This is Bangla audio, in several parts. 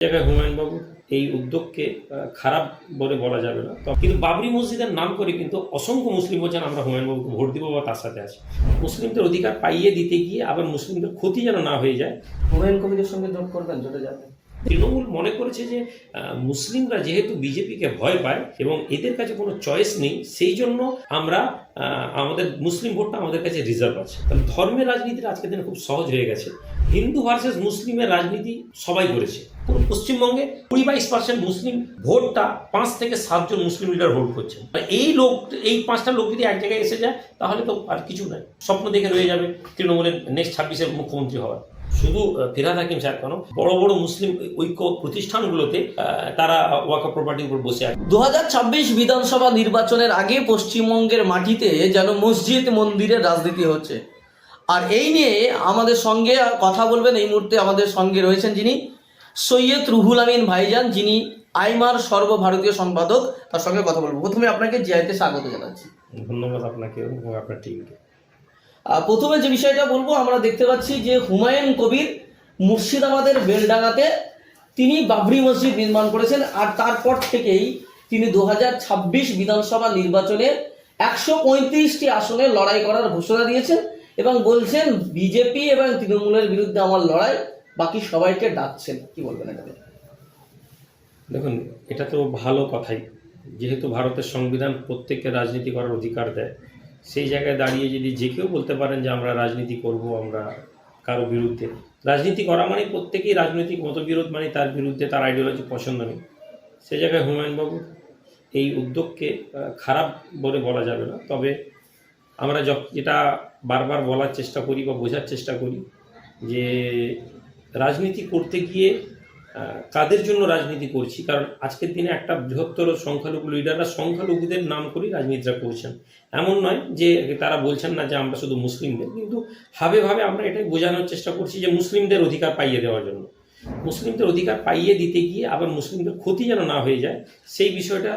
জায়গায় হুমায়ুন বাবুর এই উদ্যোগকে খারাপ বলে বলা যাবে না, কিন্তু বাবরি মসজিদের নাম করে কিন্তু অসংখ্য মুসলিম বলছেন আমরা হুমায়ুন বাবুকে ভোট দিব বা তার সাথে আছি। মুসলিমদের অধিকার পাইয়ে দিতে গিয়ে আবার মুসলিমদের ক্ষতি যেন না হয়ে যায়। হুমায়ুন কবিরের সঙ্গে জোট করবেন, জোটে যাবেন। তৃণমূল মনে করেছে যে মুসলিমরা যেহেতু বিজেপিকে ভয় পায় এবং এদের কাছে কোনো চয়েস নেই, সেই জন্য আমরা আমাদের মুসলিম ভোটটা আমাদের কাছে রিজার্ভ আছে। তাহলে ধর্মের রাজনীতিটা আজকের দিনে খুব সহজ হয়ে গেছে। হিন্দু ভার্সেস মুসলিমের রাজনীতি সবাই করেছে। পুরো পশ্চিমবঙ্গে 20-22% মুসলিম ভোটটা 5 থেকে 7 জন মুসলিম লিডার ভোট করছেন। এই 5টা লোক যদি এক জায়গায় এসে যায় তাহলে তো আর কিছু নাই, স্বপ্ন দেখে রয়ে যাবে তৃণমূলের নেক্সট 26-এর মুখ্যমন্ত্রী হওয়ার। শুধু ফিরহাদ হাকিম স্যার কেন, বড় বড় মুসলিম ঐক্য প্রতিষ্ঠানগুলোতে তারা ওয়াকফ প্রপার্টির উপর বসে আছে। 2026 বিধানসভা নির্বাচনের আগে পশ্চিমবঙ্গের মাটিতে যেন মসজিদ মন্দিরের রাজনীতি হচ্ছে। আর এই নিয়ে আমাদের সঙ্গে কথা বলবেন এই মুহূর্তে আমাদের সঙ্গে রয়েছেন যিনি সৈয়দ রুহুল আমিন ভাইজান, যিনি আইমার সর্বভারতীয় সম্পাদক। তার সঙ্গে কথা বলবো। প্রথমে আপনাকে জিআইতে স্বাগত জানাচ্ছি। ধন্যবাদ আপনাকে এবং আপনার টিমকে। প্রথমে যে বিষয়টা বলবো, আমরা দেখতে পাচ্ছি যে হুমায়ুন কবির মুর্শিদাবাদের বেলডাঙ্গাতে তিনি বাবরি মসজিদ নির্মাণ করেছেন। আর তারপর থেকেই তিনি 2026 বিধানসভা নির্বাচনে 135টি আসনে লড়াই করার ঘোষণা দিয়েছেন এবং বলছেন বিজেপি এবং তৃণমূলের বিরুদ্ধে আমার লড়াই, বাকি সবাইকে ডাকছেন। কি বলবেন এটাতে? দেখুন, এটা তো ভালো কথাই। যেহেতু ভারতের সংবিধান প্রত্যেককে রাজনীতি করার অধিকার দেয়, সেই জায়গায় দাঁড়িয়ে যদি যে কেউ বলতে পারেন যে আমরা রাজনীতি করব, আমরা কারো বিরুদ্ধে রাজনীতি করা মানে প্রত্যেকেই রাজনৈতিক মতবিরোধ, মানে তার বিরুদ্ধে তার আইডিওলজি পছন্দ নেই, সেই জায়গায় হুমায়ুন বাবুর এই উদ্যোগকে খারাপ বলে বলা যাবে না। তবে আমরা যেটা বারবার বলার চেষ্টা করি বা বোঝার চেষ্টা করি যে রাজনীতি করতে গিয়ে কাদের জন্য রাজনীতি করছি, কারণ আজকের দিনে একটা বৃহত্তর সংখ্যালঘু লিডাররা সংখ্যালঘুদের নাম করেই রাজনীতিটা করছেন। এমন নয় যে তারা বলছেন না যে আমরা শুধু মুসলিমদের, কিন্তু ভাবে আমরা এটাই বোঝানোর চেষ্টা করছি যে মুসলিমদের অধিকার পাইয়ে দেওয়ার জন্য। মুসলিমদের অধিকার পাইয়ে দিতে গিয়ে আবার মুসলিমদের ক্ষতি যেন না হয়ে যায়, সেই বিষয়টা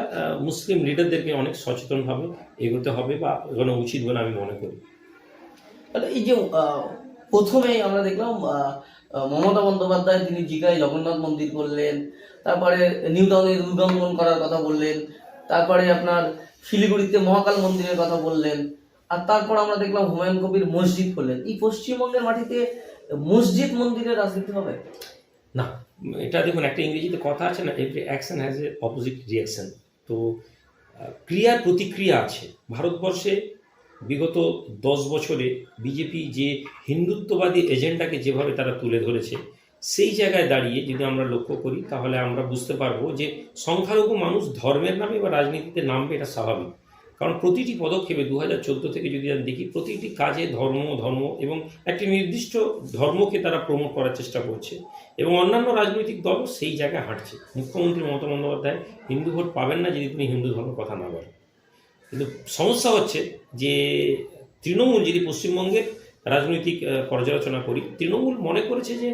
মুসলিম লিডারদেরকে অনেক সচেতনভাবে এগোতে হবে বা এগোনো উচিত বলে আমি মনে করি। তাহলে এই যে প্রথমেই আমরা দেখলাম মমতা বন্দ্যোপাধ্যায় তিনি দীঘায় জগন্নাথ মন্দির করলেন, তারপরে নিউ টাউনে দুর্গাঙ্গন করার কথা বললেন, তারপরে আপনার শিলিগুড়িতে মহাকাল মন্দিরের কথা বললেন, আর তারপর আমরা দেখলাম হুমায়ুন কবির মসজিদ করলেন। এই পশ্চিমবঙ্গের মাটিতে মসজিদ মন্দিরের রাজনীতি হবে না। এটা দেখুন, একটা ইংরেজিতে কথা আছে না, every action has a opposite reaction. তো ক্রিয়ার প্রতিক্রিয়া আছে। ভারতবর্ষে বিগত 10 বছরে বিজেপি যে হিন্দুত্ববাদী এজেন্ডাকে যেভাবে তারা তুলে ধরেছে, সেই জায়গায় দাঁড়িয়ে যদি আমরা লক্ষ্য করি তাহলে আমরা বুঝতে পারবো যে সংখ্যালঘু মানুষ ধর্মের নামে বা রাজনীতিতে নামবে, এটা স্বাভাবিক। কারণ প্রতিটি পদক্ষেপে 2014 থেকে যদি আমি দেখি, প্রতিটি কাজে ধর্ম এবং একটি নির্দিষ্ট ধর্মকে তারা প্রমোট করার চেষ্টা করছে এবং অন্যান্য রাজনৈতিক দলও সেই জায়গায় হাঁটছে। মুখ্যমন্ত্রী মমতা বন্দ্যোপাধ্যায় হিন্দু ভোট পাবেন না যদি তিনি হিন্দু ধর্মের কথা না বলেন। কিন্তু সমস্যা হচ্ছে যে তৃণমূল, যদি পশ্চিমবঙ্গের রাজনৈতিক পর্যালোচনা করি, তৃণমূল মনে করেছে যে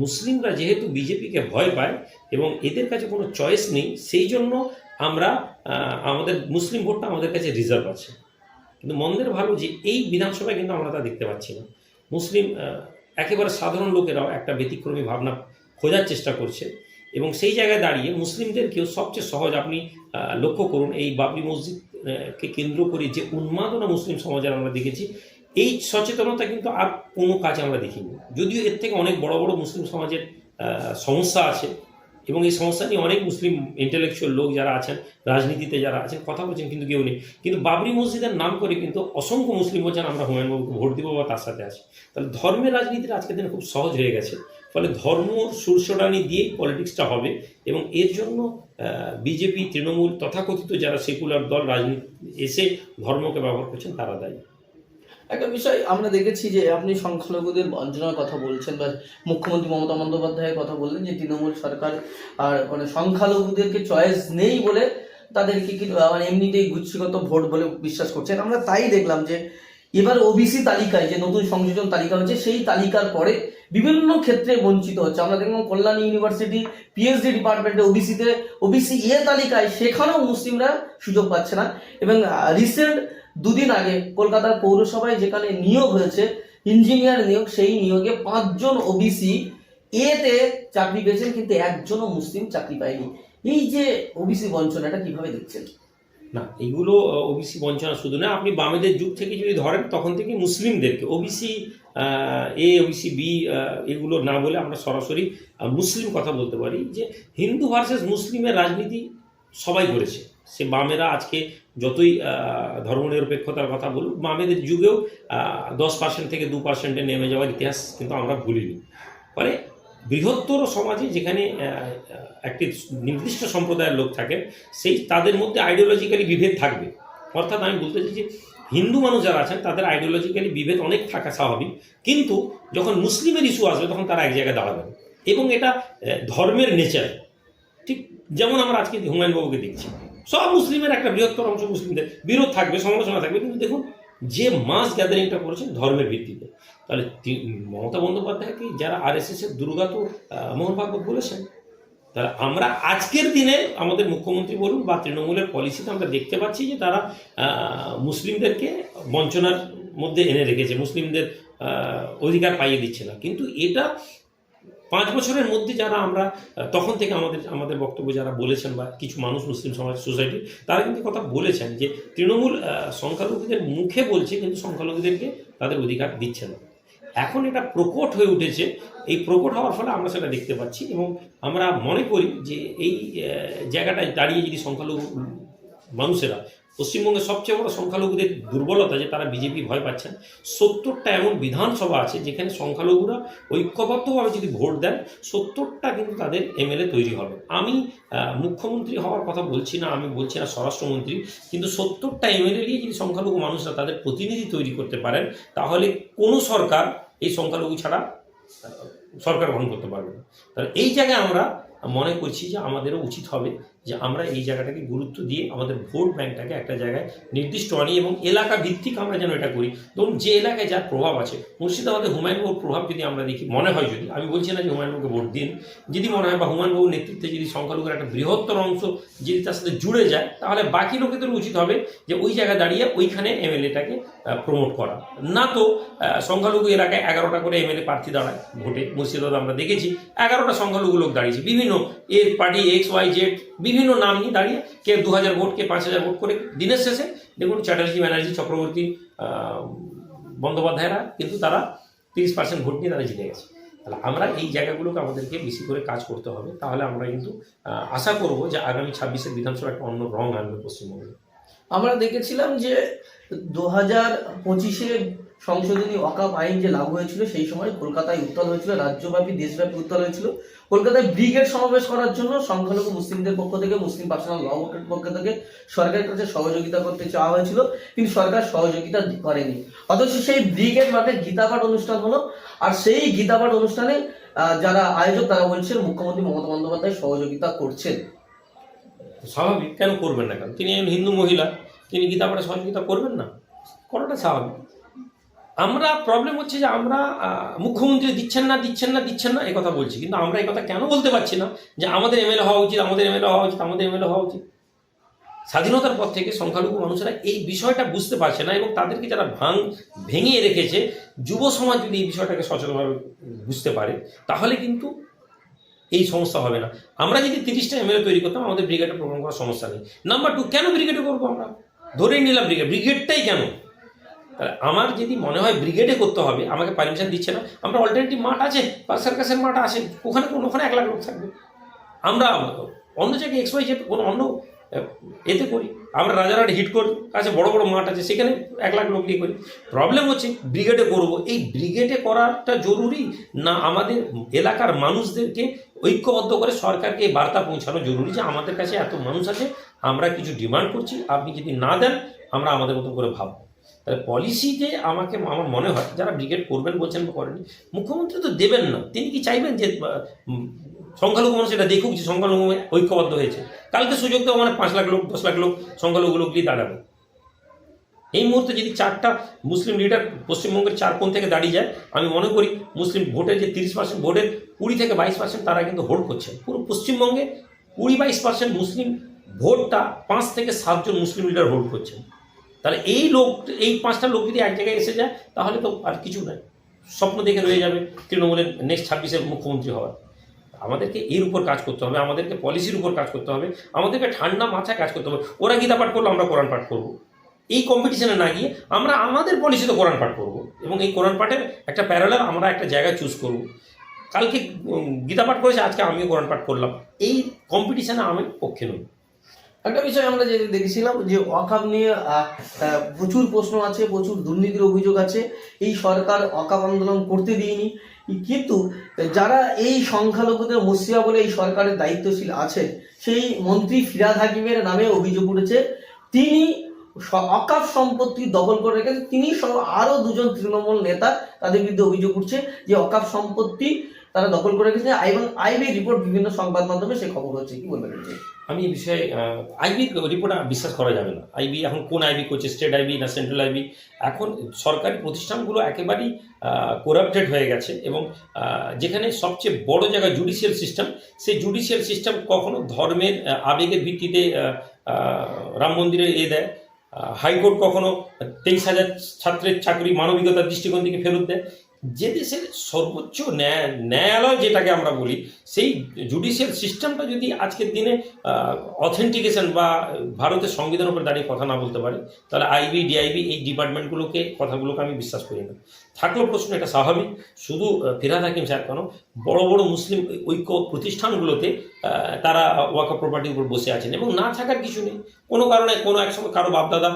মুসলিমরা যেহেতু বিজেপিকে ভয় পায় এবং এদের কাছে কোনো চয়েস নেই, সেই জন্য আমরা আমাদের মুসলিম ভোটটা আমাদের কাছে রিজার্ভ আছে। কিন্তু মন্দের ভালো যে এই বিধানসভায় কিন্তু আমরা তা দেখতে পাচ্ছি না। মুসলিম একেবারে সাধারণ লোকেরাও একটা ব্যতিক্রমী ভাবনা খোঁজার চেষ্টা করছে এবং সেই জায়গায় দাঁড়িয়ে মুসলিমদেরকেও সবচেয়ে সহজ, আপনি লক্ষ্য করুন এই বাবরি মসজিদকে কেন্দ্র করে যে উন্মাদনা মুসলিম সমাজের আমরা দেখেছি, এই সচেতনতা কিন্তু আর কোনো কাজে আমরা দেখিনি। যদিও এর থেকে অনেক বড় বড় মুসলিম সমাজের সমস্যা আছে এবং এই সমস্যা নিয়ে অনেক মুসলিম ইন্টেলেকচুয়াল লোক যারা আছেন, রাজনীতিতে যারা আছেন, কথা বলছেন, কিন্তু কেউ নেই। কিন্তু বাবরি মসজিদের নাম করে কিন্তু অসংখ্য মুসলিম বলছেন আমরা হুমায়ুন বাবুকে ভোট দিব বা তার সাথে আছি। তাহলে ধর্মের রাজনীতিটা আজকের দিনে খুব সহজ হয়ে গেছে। ফলে ধর্ম সুরসরানি দিয়েই পলিটিক্সটা হবে এবং এর জন্য বিজেপি, তৃণমূল, তথাকথিত যারা সেকুলার দল রাজনীতি এসে ধর্মকে ব্যবহার করছেন, তারা দায়ী। একটা বিষয় আমরা দেখেছি যে আপনি সংখ্যালঘুদের বঞ্চনার কথা বলছেন বা মুখ্যমন্ত্রী মমতা বন্দ্যোপাধ্যায়ের কথা বললেন যে তৃণমূল সরকার আর মানে সংখ্যালঘুদেরকে চয়েস নেই বলে তাদেরকে মানে এমনিতেই গুচ্ছগত ভোট বলে বিশ্বাস করছেন। আমরা তাই দেখলাম যে এবার ওবিসি তালিকায় যে নতুন সংযোজন তালিকা হচ্ছে, সেই তালিকার পরে বিভিন্ন ক্ষেত্রে বঞ্চিত হচ্ছে। আমরা দেখলাম কল্যাণী ইউনিভার্সিটি পিএইচডি ডিপার্টমেন্টে ওবিসি তালিকায়, সেখানেও মুসলিমরা সুযোগ পাচ্ছে না। এবং রিসেন্ট 2 দিন আগে কলকাতার পৌরসভায় যেখানে নিয়োগ হয়েছে ইঞ্জিনিয়ার নিয়োগ, সেই নিয়োগে 5 জন ওবিসি এতে চাকরি পেয়েছেন, কিন্তু একজনও মুসলিম চাকরি পায়নি। এই যে ওবিসি বঞ্চনাটা কিভাবে দেখছেন? না, এগুলো ওবিসি বঞ্চনা শুধু না, আপনি বামেদের যুগ থেকে যদি ধরেন তখন থেকে মুসলিমদেরকে ওবিসি এ, ওবিসি বি এগুলো না বলে আমরা সরাসরি মুসলিম কথা বলতে পারি, যে হিন্দু ভার্সেস মুসলিমের রাজনীতি সবাই করেছে। সে বামেরা আজকে যতই ধর্মনিরপেক্ষতার কথা বলুক, বামেদের যুগেও 10% থেকে 2% নেমে যাওয়ার ইতিহাস কিন্তু আমরা ভুলিনি। ফলে বৃহত্তর সমাজে যেখানে একটি নির্দিষ্ট সম্প্রদায়ের লোক থাকে, সেই তাদের মধ্যে আইডিওলজিক্যালি বিভেদ থাকবে। অর্থাৎ আমি বলতে চাই যে হিন্দু মানুষ যারা আছেন তাদের আইডিওলজিক্যালি বিভেদ অনেক থাকা স্বাভাবিক, কিন্তু যখন মুসলিমের ইস্যু আসবে তখন তারা এক জায়গায় দাঁড়াবেন, এবং এটা ধর্মের নেচার। ঠিক যেমন আমরা আজকে হুমায়ুন বাবুকে দেখছি, সব মুসলিমের একটা বৃহত্তর অংশ মুসলিমদের বিরোধ থাকবে, সমালোচনা থাকবে, কিন্তু দেখুন যে মাস গ্যাদারিংটা করেছেন ধর্মের ভিত্তিতে। তাহলে মমতা বন্দ্যোপাধ্যায়কে যারা RSS এর দুর্গা তো মোহন ভাগবত বলেছেন। তাহলে আমরা আজকের দিনে আমাদের মুখ্যমন্ত্রী বলুন বা তৃণমূলের পলিসিতে আমরা দেখতে পাচ্ছি যে তারা মুসলিমদেরকে বঞ্চনার মধ্যে এনে রেখেছে, মুসলিমদের অধিকার পাইয়ে দিচ্ছে না। কিন্তু এটা 5 বছরের মধ্যে যারা আমরা তখন থেকে আমাদের বক্তব্য যারা বলেছেন, বা কিছু মানুষ মুসলিম সমাজ সোসাইটি তারা কিন্তু কথা বলেছেন যে তৃণমূল সংখ্যালঘুদের মুখে বলছে কিন্তু সংখ্যালঘুদেরকে তাদের অধিকার দিচ্ছে না। এখন এটা প্রকট হয়ে উঠেছে। এই প্রকট হওয়ার ফলে আমরা সেটা দেখতে পাচ্ছি, এবং আমরা মনে করি যে এই জায়গাটায় দাঁড়িয়ে যদি সংখ্যালঘু মানুষেরা, পশ্চিমবঙ্গের সবচেয়ে বড় সংখ্যালঘুদের দুর্বলতা যে তারা বিজেপি ভয় পাচ্ছেন। 70টা এমন বিধানসভা আছে যেখানে সংখ্যালঘুরা ঐক্যবদ্ধভাবে যদি ভোট দেন, 70টা কিন্তু তাদের MLA তৈরি হবে। আমি মুখ্যমন্ত্রী হওয়ার কথা বলছি না, আমি বলছি না স্বরাষ্ট্রমন্ত্রী, কিন্তু 70টা MLA নিয়ে যদি সংখ্যালঘু মানুষরা তাদের প্রতিনিধি তৈরি করতে পারেন, তাহলে কোনো সরকার এই সংখ্যালঘু ছাড়া সরকার গঠন করতে পারবে না। তাহলে এই জায়গায় আমরা মনে করছি যে আমাদেরও উচিত হবে যে আমরা এই জায়গাটাকে গুরুত্ব দিয়ে আমাদের ভোট ব্যাংকটাকে একটা জায়গায় নির্দিষ্ট আনি, এবং এলাকা ভিত্তিক আমরা যেন এটা করি। ধরুন যে এলাকায় যার প্রভাব আছে, মুর্শিদাবাদে হুমায়ুনবাবুর প্রভাব যদি আমরা দেখি, মনে হয়, যদি আমি বলছি না যে হুমায়ুনবাবুকে ভোট দিন, যদি মনে হয় বা হুমায়ুনবাবুর নেতৃত্বে যদি সংখ্যালঘুর একটা বৃহত্তর অংশ যদি তার সাথে জুড়ে যায়, তাহলে বাকি লোকেদের উচিত হবে যে ওই জায়গায় দাঁড়িয়ে ওইখানে MLA-টাকে প্রমোট করা। না তো সংখ্যালঘু এলাকায় 11টা করে MLA প্রার্থী দাঁড়ায় ভোটে। মুর্শিদাবাদে আমরা দেখেছি 11টা সংখ্যালঘু লোক দাঁড়িয়েছে, বিভিন্ন এর পার্টি XYZ বিভিন্ন নাম নিয়ে দাঁড়িয়ে, কে 2000 ভোট, কে 5000 ভোট করে। দিনের শেষে দেখুন চ্যাটার্জি, ব্যানার্জি, চক্রবর্তী, বন্দ্যোপাধ্যায়রা কিন্তু তারা 30% ভোট নিয়ে তারা জিতে গেছে। তাহলে আমরা এই জায়গাগুলোকে আমাদেরকে বেশি করে কাজ করতে হবে। তাহলে আমরা কিন্তু আশা করব যে আগামী 26-এর বিধানসভা একটা অন্য রং আনবে পশ্চিমবঙ্গে। আমরা দেখেছিলাম যে 2025-এ সংশোধনী ওয়াকফ আইন যে লাগু হয়েছিল, সেই সময় কলকাতায় উত্তাল হয়েছিল, রাজ্যব্যাপী দেশব্যাপী উত্তাল হয়েছিল। কলকাতায় ব্রিগেড সমাবেশ করার জন্য সংখ্যালঘু মুসলিমদের পক্ষ থেকে, মুসলিম পার্সোনাল ল বোর্ডের পক্ষ থেকে সরকারের কাছে সহযোগিতা করতে চাওয়া হয়েছিল, কিন্তু সরকার সহযোগিতা করেনি। অথচ সেই ব্রিগেড মাঠে গীতাপাঠ অনুষ্ঠান হলো, আর সেই গীতাপাঠ অনুষ্ঠানে যারা আয়োজক তারা বলছেন মুখ্যমন্ত্রী মমতা বন্দ্যোপাধ্যায় সহযোগিতা করছেন। স্বাভাবিক, কেন করবেন না? কেন তিনি একজন হিন্দু মহিলা, তিনি গীতাপাঠে সহযোগিতা করবেন না? করাটা স্বাভাবিক। আমরা প্রবলেম হচ্ছে যে আমরা মুখ্যমন্ত্রী দিচ্ছেন না এই কথা বলছি, কিন্তু আমরা এই কথা কেন বলতে পারছি না যে আমাদের MLA হওয়া উচিত, আমাদের MLA হওয়া উচিত। স্বাধীনতার পর থেকে সংখ্যালঘু মানুষেরা এই বিষয়টা বুঝতে পারছে না, এবং তাদেরকে যারা ভেঙে রেখেছে, যুব সমাজ যদি এই বিষয়টাকে সচেতনভাবে বুঝতে পারে, তাহলে কিন্তু এই সমস্যা হবে না। আমরা যদি 30টা MLA তৈরি করতাম, আমাদের ব্রিগেডে প্রোগ্রাম করার সমস্যা নেই। নাম্বার 2, কেন ব্রিগেডে করবো? আমরা ধরেই নিলাম ব্রিগেডটাই কেন? তাহলে আমার যদি মনে হয় ব্রিগেডে করতে হবে, আমাকে পারমিশন দিচ্ছে না, আমরা অল্টারনেটিভ মাঠ আছে, বা সার্কাসের মাঠ আছে, ওখানে 1 লাখ লোক থাকবে। আমরা অন্য জায়গায় XYZ কোনো অন্য এতে করি। আমরা রাজারহাট হিটকোর কাছে বড় বড় মাঠ আছে, সেখানে 1 লাখ লোক দিয়ে করি। প্রবলেম হচ্ছে ব্রিগেডে করব। এই ব্রিগেডে করাটা জরুরি না আমাদের এলাকার মানুষদেরকে ঐক্যবদ্ধ করে সরকারকে এই বার্তা পৌঁছানো জরুরি যে আমাদের কাছে এত মানুষ আছে, আমরা কিছু ডিমান্ড করছি, আপনি যদি না দেন আমরা আমাদের মতো করে ভাববো। তাহলে পলিসিতে আমার মনে হয় যারা ব্রিগেড করবেন বলছেন বা করেনি, মুখ্যমন্ত্রী তো দেবেন না। তিনি কি চাইবেন যে সংখ্যালঘু মানুষ এটা দেখুক যে সংখ্যালঘু ঐক্যবদ্ধ হয়েছে? কালকে সুযোগ দেওয়া মানে 5 লাখ লোক, 10 লাখ লোক সংখ্যালঘু লোক দিয়ে দাঁড়াবে। এই মুহূর্তে যদি 4টা মুসলিম লিডার পশ্চিমবঙ্গের 4 কোণ থেকে দাঁড়িয়ে যায়, আমি মনে করি মুসলিম ভোটের যে 30% ভোটের 20 থেকে 22% তারা কিন্তু ভোট করছেন। পুরো পশ্চিমবঙ্গে 20-22% মুসলিম ভোটটা 5 থেকে 7 জন মুসলিম লিডার ভোট করছেন। তাহলে এই 5টা লোক যদি এক জায়গায় এসে যায়, তাহলে তো আর কিছু নাই। স্বপ্ন দেখে রয়ে যাবে তৃণমূলের নেক্সট 26-এর মুখ্যমন্ত্রী হওয়ার। আমাদেরকে এর উপর কাজ করতে হবে, আমাদেরকে পলিসির উপর কাজ করতে হবে, আমাদেরকে ঠান্ডা মাথায় কাজ করতে হবে। ওরা গীতা পাঠ করলো, আমরা কোরআন পাঠ করবো, এই কম্পিটিশনে না গিয়ে আমরা আমাদের পলিসিতে কোরআন পাঠ করবো, এবং এই কোরআন পাঠের একটা প্যারালাল আমরা একটা জায়গায় চুজ করবো। কালকে গীতা পাঠ করেছে, আজকে আমিও কোরআন পাঠ করলাম, এই কম্পিটিশনে আমি পক্ষে নই। একটা বিষয় আমরা যে দেখেছিলাম যে ওয়াকফ নিয়ে প্রচুর প্রশ্ন আছে, প্রচুর দুর্নীতির অভিযোগ আছে। এই সরকার ওয়াকফ আন্দোলন করতে দিয়নি, কিন্তু যারা এই সংখ্যালঘুদের মসিয়া বলে এই সরকারের দায়িত্বশীল আছেন, সেই মন্ত্রী ফিরহাদ হাকিমের নামে অভিযোগ উঠেছে তিনি ওয়াকফ সম্পত্তি দখল করে রেখেছে। তিনি সহ আরো দুজন তৃণমূল নেতা, তাদের বিরুদ্ধে অভিযোগ উঠছে যে ওয়াকফ সম্পত্তি তারা দখল করে রেখেছে, এবং আইবি রিপোর্ট বিভিন্ন সংবাদ মাধ্যমে সে খবর হচ্ছে। কি বলবেন? আমি এই বিষয়ে আইবির রিপোর্ট বিশ্বাস করা যাবে না। আইবি এখন কোন আইবি করছে, স্টেট আইবি না সেন্ট্রাল আইবি? এখন সরকারি প্রতিষ্ঠানগুলো একেবারেই করাপ্টেড হয়ে গেছে, এবং যেখানে সবচেয়ে বড় জায়গা জুডিশিয়াল সিস্টেম, সেই জুডিশিয়াল সিস্টেম কখনো ধর্মের আবেগের ভিত্তিতে রাম মন্দিরে দেয়, হাইকোর্ট কখনো 23,000 ছাত্রের চাকরি মানবিকতার দৃষ্টিকোণ থেকে ফেরত দেয়। যে দেশের সর্বোচ্চ ন্যায়ালয় যেটাকে আমরা বলি, সেই জুডিশিয়াল সিস্টেমটা যদি আজকের দিনে অথেন্টিকেশন বা ভারতের সংবিধানের উপর দাঁড়িয়ে কথা না বলতে পারে, তাহলে আইবি ডিআইবি এই কথাগুলোকে আমি বিশ্বাস করি না। থাকলেও প্রশ্ন এটা স্বাভাবিক, শুধু ফিরহাদ হাকিম সাহেব কেন, বড় বড় মুসলিম ঐক্য প্রতিষ্ঠানগুলোতে তারা ওয়াকফ প্রপার্টির উপর বসে আছেন, এবং না থাকার কিছু নেই। কোনো কারণে কোনো এক সময় কারো বাপদাদা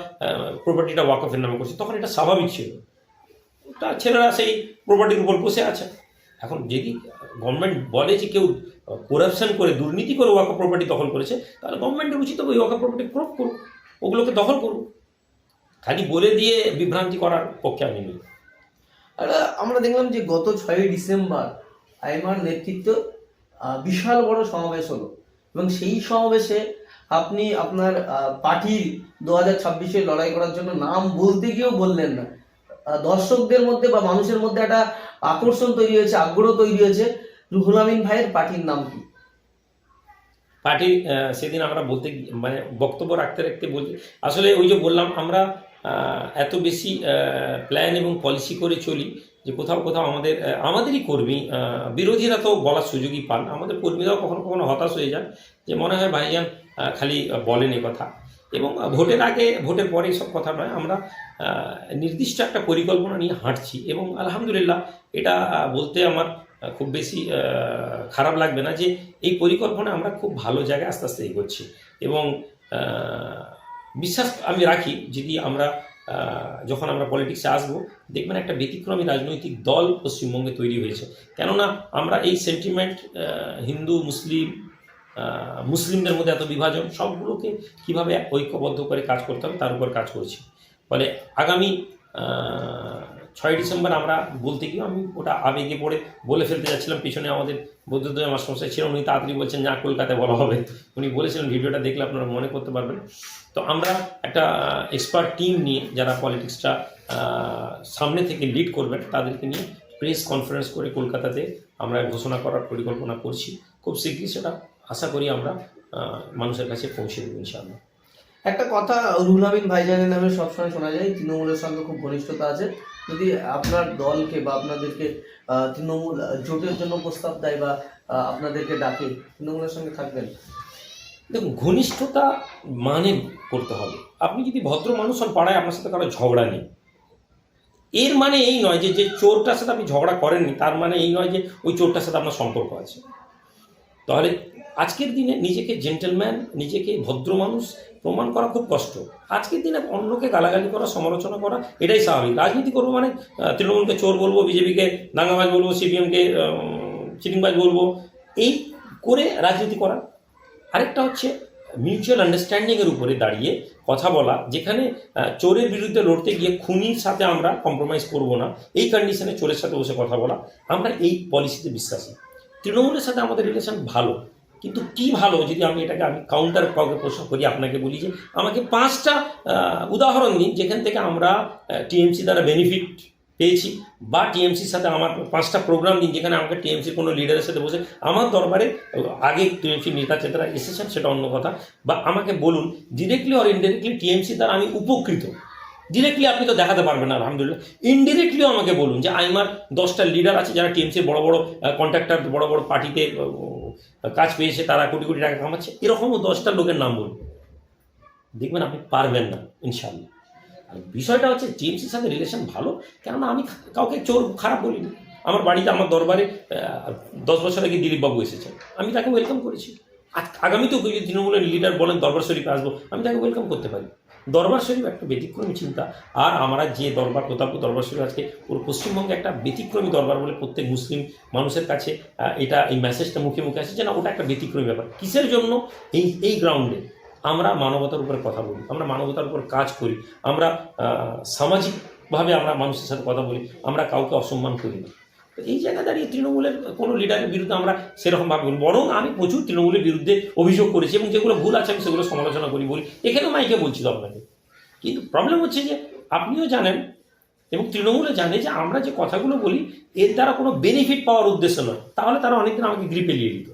প্রপার্টিটা ওয়াকফের নামে করছে, তখন এটা স্বাভাবিক ছিল, তার ছেলেরা সেই প্রপার্টির উপর বসে আছে। এখন যদি গভর্নমেন্ট বলে যে কেউ করাপশন করে, দুর্নীতি করে ওয়াকফ প্রপার্টি দখল করেছে, তাহলে গভর্নমেন্টের উচিত ওই ওয়াকফ প্রপার্টি প্রুভ করুক, ওগুলোকে দখল করুক। খালি বলে দিয়ে বিভ্রান্তি করার পক্ষে আমি নেই। আর আমরা দেখলাম যে গত 6ই ডিসেম্বর আইমার নেতৃত্ব বিশাল বড় সমাবেশ হলো, এবং সেই সমাবেশে আপনি আপনার পার্টির 2026-এ লড়াই করার জন্য নাম বলতে গিয়েও বললেন না। দর্শকদের মধ্যে বা মানুষের মধ্যে একটা আকর্ষণ তৈরি হয়েছে, আগ্রহ তৈরি হয়েছে। রুহুল আমিন ভাইয়ের পার্টির নাম কি? পার্টির সেদিন আমরা বক্তব্য রাখতে বলতে, আসলে ওই যে বললাম, আমরা এত বেশি প্ল্যান এবং পলিসি করে চলি যে কোথাও আমাদেরই কর্মী, বিরোধীরা তো বলার সুযোগই পান, আমাদের কর্মীরাও কখনো কখনো হতাশ হয়ে যান, যে মনে হয় ভাইজান খালি বলেন এ কথা। এবং ভোটের আগে ভোটের পরে সব কথা নয়, আমরা নির্দিষ্ট একটা পরিকল্পনা নিয়ে হাঁটছি, এবং আলহামদুলিল্লাহ এটা বলতে আমার খুব বেশি খারাপ লাগবে না যে এই পরিকল্পনা আমরা খুব ভালো জায়গায় আস্তে আস্তে এগোচ্ছি। এবং বিশ্বাস আমি রাখি, যদি যখন আমরা পলিটিক্সে আসবো, দেখবেন একটা ব্যতিক্রমী রাজনৈতিক দল পশ্চিমবঙ্গে তৈরি হয়েছে। কেননা আমরা এই সেন্টিমেন্ট, হিন্দু মুসলিমদের মধ্যে এত বিভাজন, সবগুলোকে কীভাবে ঐক্যবদ্ধ করে কাজ করতে হবে তার উপর কাজ করছি। ফলে আগামী 6ই ডিসেম্বর আমরা বলতে গিয়ে আমি ওটা আবেগে পড়ে বলে ফেলতে যাচ্ছিলাম, পিছনে আমাদের বৌদ্ধদেব মাস্টারমশাই ছিলেন, উনি তাড়াতাড়ি বলছেন না, কলকাতায় বলা হবে। উনি বলেছিলেন, ভিডিওটা দেখলে আপনারা মনে করতে পারবেন। তো আমরা একটা এক্সপার্ট টিম নিয়ে, যারা পলিটিক্সটা সামনে থেকে লিড করবেন, তাদেরকে নিয়ে প্রেস কনফারেন্স করে কলকাতাতে আমরা ঘোষণা করার পরিকল্পনা করছি। খুব শীঘ্রই সেটা আশা করি আমরা মানুষের কাছে পৌঁছে দেবো ইনশাআল্লাহ। একটা কথা রুহুল আমিন ভাইজানের নামে সবসময় শোনা যায়, তৃণমূলের সঙ্গে খুব ঘনিষ্ঠতা আছে। যদি আপনার দলকে বা আপনাদেরকে তৃণমূল জোটের জন্য প্রস্তাব দেয় বা আপনাদেরকে ডাকে, তৃণমূলের সঙ্গে থাকবেন? দেখুন, ঘনিষ্ঠতা করতে হবে। আপনি যদি ভদ্র মানুষ হন, পাড়ায় আপনার সাথে কারো ঝগড়া নেই, এর মানে এই নয় যে চোরটার সাথে আপনি ঝগড়া করেননি, তার মানে এই নয় যে ওই চোরটার সাথে আপনার সম্পর্ক আছে। তাহলে আজকের দিনে নিজেকে জেন্টেলম্যান, নিজেকে ভদ্র মানুষ প্রমাণ করা খুব কষ্ট। আজকের দিনে অন্যকে গালাগালি করা, সমালোচনা করা, এটাই স্বাভাবিক। রাজনীতি করবো মানে তৃণমূলকে চোর বলবো, বিজেপিকে দাঙ্গাবাজ বলবো, সিপিএমকে চিটিংবাজ বলবো, এই করে রাজনীতি করা। আরেকটা হচ্ছে মিউচুয়াল আন্ডারস্ট্যান্ডিংয়ের উপরে দাঁড়িয়ে কথা বলা, যেখানে চোরের বিরুদ্ধে লড়তে গিয়ে খুনির সাথে আমরা কম্প্রোমাইজ করব না, এই কন্ডিশনে চোরের সাথে বসে কথা বলা। আমরা এই পলিসিতে বিশ্বাসী। তৃণমূলের সাথে আমাদের রিলেশন ভালো, কিন্তু কি ভালো, যদি আমি কাউন্টার কাউকে প্রশ্ন করি, আপনাকে বলি যে আমাকে 5টা উদাহরণ দিন যেখান থেকে আমরা টিএমসি দ্বারা বেনিফিট পেয়েছি, বা টিএমসির সাথে আমার 5টা প্রোগ্রাম দিন যেখানে আমাকে টিএমসির কোনো লিডারের সাথে বসে আমার দরবারে আগে টিএমসির নেতা চেতারা এসেছেন, সেটা অন্য কথা, বা আমাকে বলুন ডিরেক্টলি অর ইনডিরেক্টলি টিএমসি দ্বারা আমি উপকৃত, ডিরেক্টলি আপনি তো দেখাতে পারবেন না আলহামদুলিল্লাহ, ইনডিরেক্টলিও আমাকে বলুন যে আমার 10টা লিডার আছে যারা টিএমসির বড় বড় কন্ট্রাক্টর, বড় বড় পার্টিতে কাজ পেয়েছে, তারা কোটি কোটি টাকা কামাচ্ছে, এরকমও 10টা লোকের নাম বলুন, দেখবেন আপনি পারবেন না ইনশাল্লাহ। আর বিষয়টা হচ্ছে টিএমসির সাথে রিলেশন ভালো, কেননা আমি কাউকে চোর খারাপ বলিনি। আমার বাড়িতে আমার দরবারে 10 বছর আগে দিলীপবাবু এসেছেন, আমি তাকে ওয়েলকাম করেছি। আগামীতেও যদি তৃণমূলের লিডার বলেন দরবার শরীফে আসবো, আমি তাকে ওয়েলকাম করতে পারি। দরবার শরীফ একটা ব্যতিক্রমী চিন্তা, আর আমরা যে দরবার প্রতাপ দরবার শরীফ আজকে পুরো পশ্চিমবঙ্গে একটা ব্যতিক্রমী দরবার বলে প্রত্যেক মুসলিম মানুষের কাছে এটা এই মেসেজটা মুখে মুখে আসছে যে না, ওটা একটা ব্যতিক্রমী ব্যাপার। কিসের জন্য? এই গ্রাউন্ডে আমরা মানবতার উপরে কথা বলি, আমরা মানবতার উপর কাজ করি, আমরা সামাজিকভাবে আমরা মানুষের সাথে কথা বলি, আমরা কাউকে অসম্মান করি না। তো এই জায়গায় দাঁড়িয়ে তৃণমূলের কোনো লিডারের বিরুদ্ধে আমরা সেরকমভাবে বলি, বরং আমি প্রচুর তৃণমূলের বিরুদ্ধে অভিযোগ করেছি এবং যেগুলো ভুল আছে আমি সেগুলো সমালোচনা করি, বলি, এখানেও মাইকে বলছি তো আপনাকে। কিন্তু প্রবলেম হচ্ছে যে আপনিও জানেন এবং তৃণমূলে জানে যে আমরা যে কথাগুলো বলি এর দ্বারা কোনো বেনিফিট পাওয়ার উদ্দেশ্য নয়, তাহলে তারা অনেকদিন আমাকে গ্রিপে নিয়ে দিত।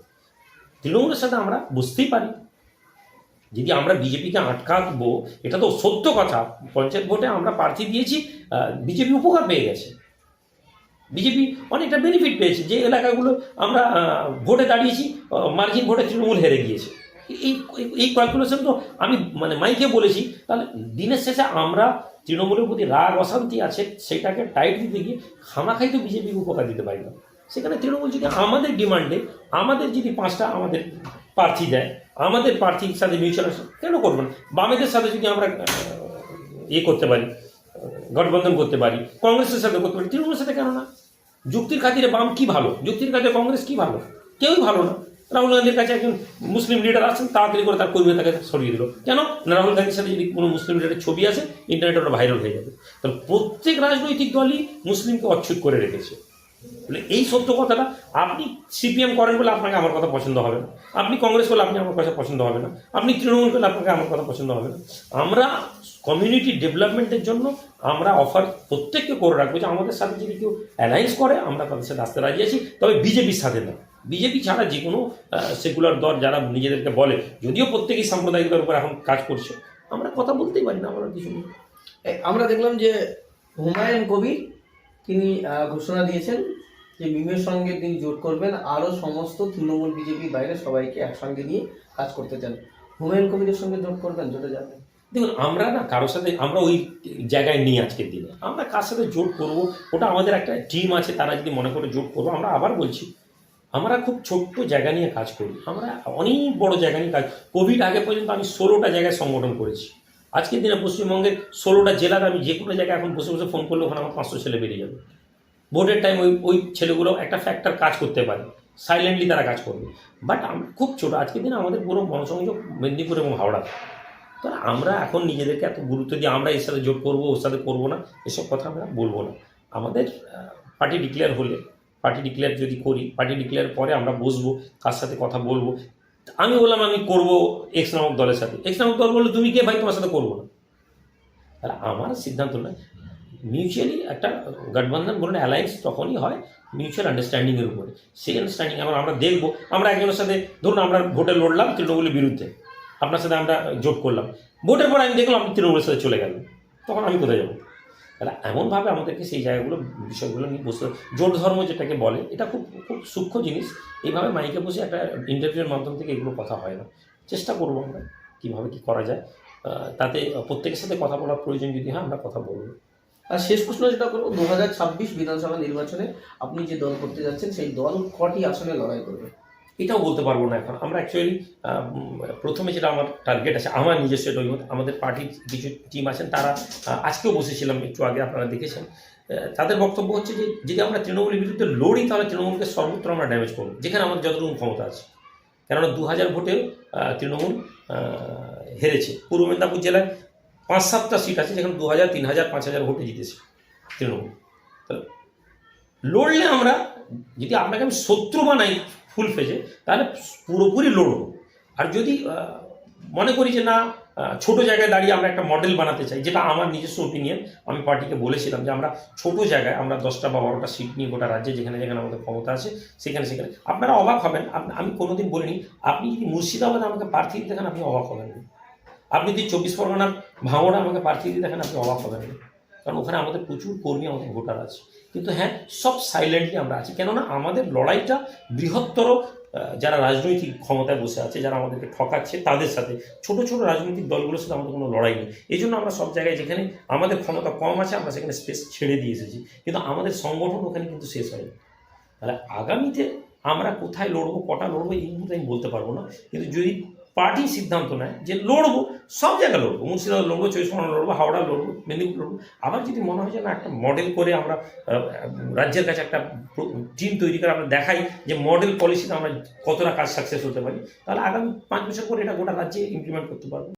তৃণমূলের সাথে আমরা বুঝতেই পারি, যদি আমরা বিজেপিকে আটকাবো, এটা তো সত্য কথা, পঞ্চায়েত ভোটে আমরা প্রার্থী দিয়েছি, বিজেপি উপকার পেয়ে গেছে, বিজেপি অনেকটা বেনিফিট পেয়েছে। যে এলাকাগুলো আমরা ভোটে দাঁড়িয়েছি, মার্জিন ভোটে তৃণমূল হেরে গিয়েছে। এই এই ক্যালকুলেশন তো আমি মানে মাইকে বলেছি। তাহলে দিনের শেষে আমরা তৃণমূলের প্রতি রাগ অশান্তি আছে, সেটাকে টাইট দিতে গিয়ে খামাখাই তো বিজেপিকে উপকার দিতে পারি না। সেখানে তৃণমূল যদি আমাদের ডিমান্ডে আমাদের যদি 5টা আমাদের প্রার্থী দেয়, আমাদের প্রার্থীর সাথে মিউচুয়াল কেন করবেন? বামেদের সাথে যদি আমরা ইয়ে করতে পারি, গঠবন্ধন করতে পারি, কংগ্রেসের সাথে করতে পারি, তৃণমূলের সাথে কেন না? যুক্তির খাতিরে বাম কি ভালো, যুক্তির খাতিরে কংগ্রেস কি ভালো? কেউই ভালো না। রাহুল গান্ধীর কাছে একজন মুসলিম লিডার আছেন, তাড়াতাড়ি করে তার কর্মী তাকে সরিয়ে দিল কেন? না, রাহুল গান্ধীর সাথে যদি কোনো মুসলিম লিডারের ছবি আসে ইন্টারনেটে ওটা ভাইরাল হয়ে যাবে। তাহলে প্রত্যেক রাজনৈতিক দলই মুসলিমকে অচ্ছুত করে রেখেছে। বলে এই সত্য কথাটা আপনি সিপিএম করেন বলে আপনাকে আমার কথা পছন্দ হবে না, আপনি কংগ্রেস করলে আপনি আমার কথা পছন্দ হবে না, আপনি তৃণমূল করলে আপনাকে আমার কথা পছন্দ হবে না। আমরা কমিউনিটি ডেভেলপমেন্টের জন্য আমরা অফার প্রত্যেককে করে রাখবো যে আমাদের সাথে যদি কেউ অ্যালায়েন্স করে আমরা তাদের সাথে আসতে রাজি আছি, তবে বিজেপির সাথে না। বিজেপি ছাড়া যে কোনো সেকুলার দল যারা নিজেদেরকে বলে, যদিও প্রত্যেকেই সাম্প্রদায়িকতার উপর এখন কাজ করছে, আমরা কথা বলতেই পারি না, আমরা কিছু নেই। আমরা দেখলাম যে হুমায়ুন কবির তিনি ঘোষণা দিয়েছেন যে মিমের সঙ্গে তিনি জোট করবেন, আরও সমস্ত তৃণমূল বিজেপি বাইরে সবাইকে একসঙ্গে নিয়ে কাজ করতে চান। হুমায়ুন কবিরের সঙ্গে জোট করবেন, জোটে যাবেন? দেখুন, আমরা না কারোর সাথে আমরা ওই জায়গায় নিই আজকের দিনে, আমরা কার সাথে জোট করব ওটা আমাদের একটা টিম আছে, তারা যদি মনে করে জোট করবো। আমরা আবার বলছি, আমরা খুব ছোট্ট জায়গা নিয়ে কাজ করি, আমরা অনেক বড় জায়গা নিয়ে কাজ। কোভিড আগে পর্যন্ত আমি 16টা জায়গায় সংগঠন করেছি। আজকের দিনে পশ্চিমবঙ্গের 16টা জেলার আমি যে কোনো জায়গায় এখন বসে বসে ফোন করলে ওখানে আমার 500 ছেলে বেরিয়ে যাবে। ভোটের টাইম ওই ছেলেগুলো একটা ফ্যাক্টর কাজ করতে পারে, সাইলেন্টলি তারা কাজ করবে। বাট আমরা খুব ছোটো, আজকের দিনে আমাদের পুরো মনসংযোগ মেদিনীপুর এবং হাওড়া। তো আমরা এখন নিজেদেরকে এত গুরুত্ব দিয়ে আমরা এর সাথে জোট করবো, ওর সাথে করবো না, এসব কথা আমরা বলবো না। আমাদের পার্টি ডিক্লেয়ার হলে, পার্টি ডিক্লেয়ার যদি করি, পার্টি ডিক্লেয়ার পরে আমরা বসবো, কার সাথে কথা বলবো। আমি বললাম আমি করবো এক্স নামক দলের সাথে, এক্স নামক দল বললো তুমি কে ভাই, তোমার সাথে করবো না। তাহলে আমার সিদ্ধান্ত নয়, মিউচুয়ালি একটা গঠবন্ধন বলুন অ্যালায়েন্স তখনই হয় মিউচুয়াল আন্ডারস্ট্যান্ডিংয়ের উপরে। সেই আন্ডারস্ট্যান্ডিং আমরা দেখবো, আমরা একজনের সাথে ধরুন আমরা ভোটে লড়লাম তৃণমূলের বিরুদ্ধে, আপনার সাথে আমরা জোট করলাম, ভোটের পর আমি দেখলাম আপনি তৃণমূলের সাথে চলে গেলেন, তখন আমি কোথায় যাবো? তাহলে এমনভাবে আমাদেরকে সেই জায়গাগুলো বিষয়গুলো নিয়ে বসতে, জোট ধর্ম যেটাকে বলে, এটা খুব খুব সূক্ষ্ম জিনিস। এইভাবে মাইকে বসে একটা ইন্টারভিউর মাধ্যম থেকে এগুলো কথা হয় না। চেষ্টা করবো আমরা কীভাবে কী করা যায়, তাতে প্রত্যেকের সাথে কথা বলার প্রয়োজন যদি হয় আমরা কথা বলবো। আর শেষ প্রশ্ন যেটা করবো, 2026 বিধানসভা নির্বাচনে আপনি যে দল করতে যাচ্ছেন সেই দল কটি আসনে লড়াই করবে? এটাও বলতে পারবো না এখন। আমরা অ্যাকচুয়ালি প্রথমে যেটা আমার টার্গেট আছে, আমার নিজস্ব এটা আমাদের পার্টির কিছু টিম আছেন, তারা আজকেও বসেছিলাম একটু আগে, আপনারা দেখেছেন। তাদের বক্তব্য হচ্ছে যে যদি আমরা তৃণমূলের বিরুদ্ধে লড়ি তাহলে তৃণমূলকে সর্বত্র আমরা ড্যামেজ করবো, যেখানে আমাদের যতটুকু ক্ষমতা আছে। কেননা 2000 ভোটেও তৃণমূল হেরেছে। পূর্ব মেদিনীপুর জেলায় 5-7টা সিট আছে যেখানে 2000, 3000, 5000 ভোটে জিতেছে তৃণমূল। লড়লে আমরা, যদি আপনাকে আমি শত্রু বানাই ফুল ফেজে, তাহলে পুরোপুরি লড়ব। আর যদি মনে করি যে না, ছোট জায়গায় দাঁড়িয়ে আমরা একটা মডেল বানাতে চাই, যেটা আমার নিজস্ব ওপিনিয়ন, আমি পার্টিকে বলেছিলাম যে আমরা ছোট জায়গায় আমরা 10টা বা 12টা সিট নিয়ে গোটা রাজ্যে যেখানে যেখানে আমাদের ক্ষমতা আছে সেখানে সেখানে। আপনারা অবাক হবেন, আমি কোনোদিন বলিনি, আপনি যদি মুর্শিদাবাদে আমাকে প্রার্থী দেখেন আপনি অবাক হবেন। আপনি যদি 24 পরগনার ভাঙড়া আমাকে প্রার্থী দিয়ে দেখেন, আপনি অবাক হবেন না, কারণ ওখানে আমাদের প্রচুর কর্মী, আমাদের ভোটার আছে। কিন্তু হ্যাঁ, সব সাইলেন্টলি আমরা আছি, কেননা আমাদের লড়াইটা বৃহত্তর যারা রাজনৈতিক ক্ষমতায় বসে আছে, যারা আমাদেরকে ঠকাচ্ছে তাদের সাথে, ছোট ছোট রাজনৈতিক দলগুলোর সাথে আমাদের কোনো লড়াই নেই। এই জন্য আমরা সব জায়গায় যেখানে আমাদের ক্ষমতা কম আছে আমরা সেখানে স্পেস ছেড়ে দিয়ে এসেছি, কিন্তু আমাদের সংগঠন ওখানে কিন্তু শেষ হয়নি। তাহলে আগামীতে আমরা কোথায় লড়বো, কটা লড়বো, এই মুহূর্তে আমি বলতে পারবো না, কিন্তু যদি পার্টি সিদ্ধান্ত নেয় যে লড়বো, সব জায়গায় লড়বো, মুর্শিদাবাদ লড়বো, 24 পরগনা লড়বো, হাওড়া লড়বো, মেদিনীপুর লড়বো। আবার যদি মনে হয় যে না, একটা মডেল করে আমরা রাজ্যের কাছে একটা টিম তৈরি করে আমরা দেখাই যে মডেল পলিসিতে আমরা কতটা কাজ সাকসেস হতে পারি, তাহলে আগামী 5 বছর পরে এটা গোটা রাজ্যে ইমপ্লিমেন্ট করতে পারবো।